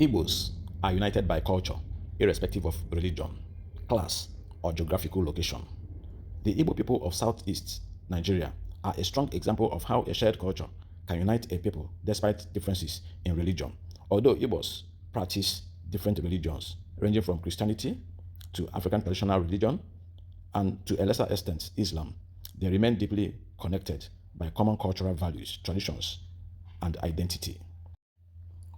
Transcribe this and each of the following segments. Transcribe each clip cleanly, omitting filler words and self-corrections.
Igbos are united by culture, irrespective of religion, class, or geographical location. The Igbo people of Southeast Nigeria are a strong example of how a shared culture can unite a people despite differences in religion. Although Igbos practice different religions, ranging from Christianity to African traditional religion and to a lesser extent Islam, they remain deeply connected by common cultural values, traditions, and identity.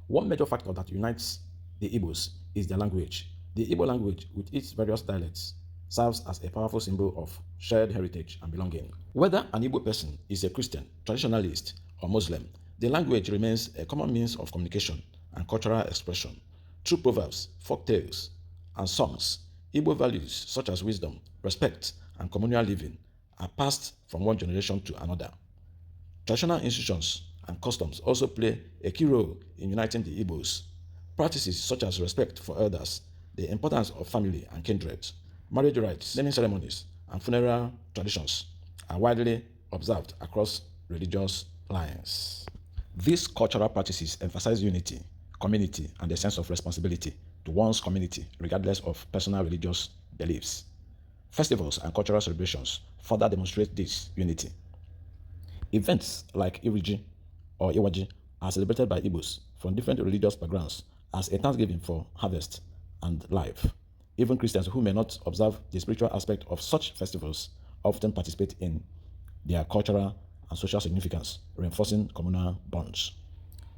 One major factor that unites the Igbos is their language. The Igbo language, with its various dialects, serves as a powerful symbol of shared heritage and belonging. Whether an Igbo person is a Christian, traditionalist, or Muslim, the language remains a common means of communication and cultural expression. Through proverbs, folk tales, and songs, Igbo values such as wisdom, respect, and communal living are passed from one generation to another. Traditional institutions and customs also play a key role in uniting the Igbos. Practices such as respect for elders, the importance of family and kindred, marriage rites, naming ceremonies, and funeral traditions are widely observed across religious lines. These cultural practices emphasize unity, community, and a sense of responsibility to one's community, regardless of personal religious beliefs. Festivals and cultural celebrations further demonstrate this unity. Events like Iriji or Iwaji are celebrated by Igbos from different religious backgrounds as a thanksgiving for harvest and life. Even Christians who may not observe the spiritual aspect of such festivals often participate in their cultural and social significance, reinforcing communal bonds.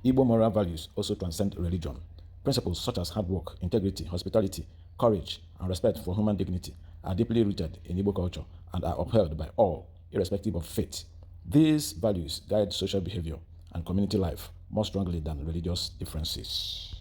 Igbo moral values also transcend religion. Principles such as hard work, integrity, hospitality, courage, and respect for human dignity are deeply rooted in Igbo culture and are upheld by all, irrespective of faith. These values guide social behavior and community life more strongly than religious differences.